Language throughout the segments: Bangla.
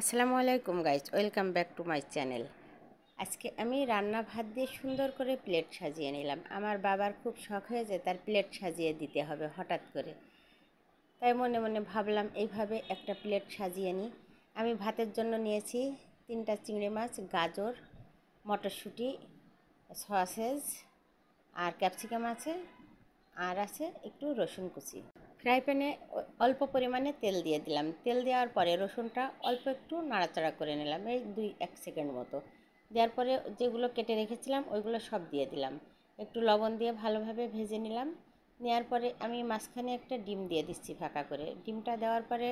আসসালামু আলাইকুম guys, welcome back to my channel. আজকে আমি রান্না ভাত দিয়ে সুন্দর করে প্লেট সাজিয়ে নিলাম। আমার বাবার খুব শখ হয়েছে তার প্লেট সাজিয়ে দিতে হবে হঠাৎ করে, তাই মনে মনে ভাবলাম এইভাবে একটা প্লেট সাজিয়ে নিই। আমি ভাতের জন্য নিয়েছি 3টা চিংড়ি মাছ, গাজর, মটরশুঁটি, সসেজ আর ক্যাপসিকাম আছে, আর আছে একটু রসুন কুচি। ফ্রাই প্যানে অল্প পরিমাণে তেল দিয়ে দিলাম। তেল দেওয়ার পরে রসুনটা অল্প একটু নাড়াচাড়া করে নিলাম, এই 2-1 সেকেন্ড মতো। দেওয়ার পরে যেগুলো কেটে রেখেছিলাম ওইগুলো সব দিয়ে দিলাম। একটু লবণ দিয়ে ভালোভাবে ভেজে নিলাম। নেওয়ার পরে আমি মাঝখানে একটা ডিম দিয়ে দিচ্ছি ফাঁকা করে। ডিমটা দেওয়ার পরে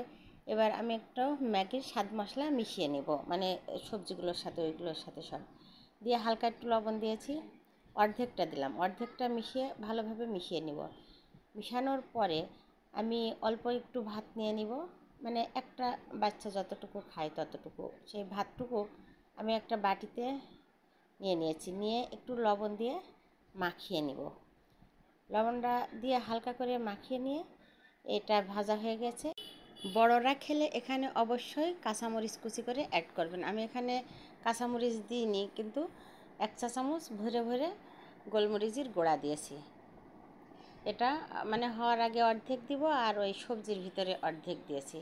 এবার আমি একটা ম্যাগির স্বাদ মশলা মিশিয়ে নেব, মানে সবজিগুলোর সাথে ওইগুলোর সাথে সব দিয়ে হালকা একটু লবণ দিয়েছি, অর্ধেকটা দিলাম, অর্ধেকটা মিশিয়ে ভালোভাবে মিশিয়ে নিব। মিশানোর পরে আমি অল্প একটু ভাত নিয়ে নিব, মানে একটা বাচ্চা যতটুকু খায় ততটুকু, সেই ভাতটুকু আমি একটা বাটিতে নিয়ে নিয়েছি। নিয়ে একটু লবণ দিয়ে মাখিয়ে নিব। লবণটা দিয়ে হালকা করে মাখিয়ে নিয়ে এটা ভাজা হয়ে গেছে। বড়রা খেলে এখানে অবশ্যই কাঁচামরিচ কুচি করে অ্যাড করবেন। আমি এখানে কাঁচামরিচ দিইনি, কিন্তু 1 চা চামচ ভরে ভরে গোলমরিচের গুঁড়া দিয়েছি। এটা মানে হওয়ার আগে অর্ধেক দিব আর ওই সবজির ভিতরে অর্ধেক দিয়েছি।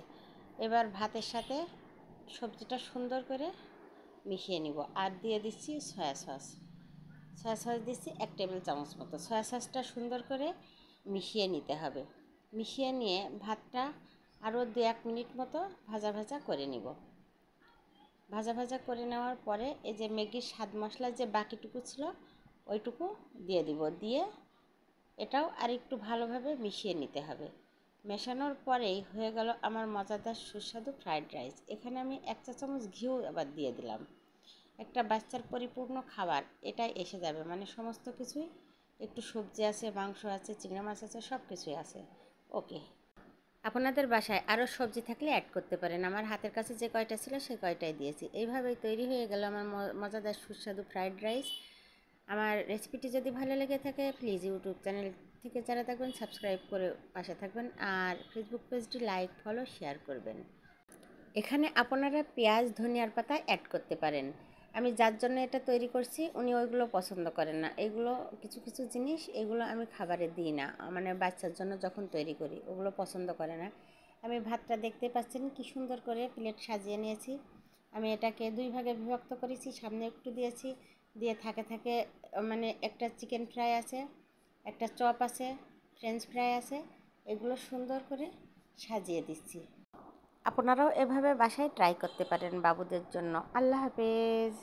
এবার ভাতের সাথে সবজিটা সুন্দর করে মিশিয়ে নিব আর দিয়ে দিচ্ছি সয়া সস। সয়া সস দিচ্ছি 1 টেবিল চামচ মতো। সয়া সসটা সুন্দর করে মিশিয়ে নিতে হবে। মিশিয়ে নিয়ে ভাতটা আরও 2-1 মিনিট মতো ভাজা ভাজা করে নিব। ভাজা ভাজা করে নেওয়ার পরে এই যে ম্যাগির স্বাদ মশলা যে বাকিটুকু ছিল ওইটুকু দিয়ে দিব। দিয়ে এটাও আর একটু ভালোভাবে মিশিয়ে নিতে হবে। মেশানোর পরেই হয়ে গেল আমার মজাদার সুস্বাদু ফ্রাইড রাইস। এখানে আমি 1 চা চামচ ঘিও আবার দিয়ে দিলাম। একটা বাচ্চার পরিপূর্ণ খাবার এটাই এসে যাবে, মানে সমস্ত কিছুই, একটু সবজি আছে, মাংস আছে, চিংড়ি মাছ আছে, সব কিছুই আছে। ওকে, আপনাদের বাসায় আরও সবজি থাকলে অ্যাড করতে পারেন। আমার হাতের কাছে যে কয়টা ছিল সেই কয়টাই দিয়েছি। এইভাবেই তৈরি হয়ে গেল আমার মজাদার সুস্বাদু ফ্রাইড রাইস। আমার রেসিপিটি যদি ভালো লেগে থাকে প্লিজ ইউটিউব চ্যানেল থেকে যারা থাকবেন সাবস্ক্রাইব করে পাশে থাকবেন, আর ফেসবুক পেজটি লাইক, ফলো, শেয়ার করবেন। এখানে আপনারা পেঁয়াজ, ধনিয়ার পাতা অ্যাড করতে পারেন। আমি যার জন্য এটা তৈরি করছি উনি ওইগুলো পছন্দ করেন না। এইগুলো কিছু কিছু জিনিস এগুলো আমি খাবারে দিই না, মানে বাচ্চার জন্য যখন তৈরি করি ওগুলো পছন্দ করে না। আমি ভাতটা দেখতে পাচ্ছেন কি সুন্দর করে প্লেট সাজিয়ে নিয়েছি। আমি এটাকে 2 ভাগে বিভক্ত করেছি, সামনে একটু দিয়েছি, দিয়ে থাকে থাকে মানে একটা চিকেন ফ্রাই আছে, একটা চপ আছে, ফ্রেঞ্চ ফ্রাই আছে, এগুলো সুন্দর করে সাজিয়ে দিচ্ছি। আপনারাও এভাবে বাসায় ট্রাই করতে পারেন বাবুদের জন্য। আল্লাহ হাফেজ।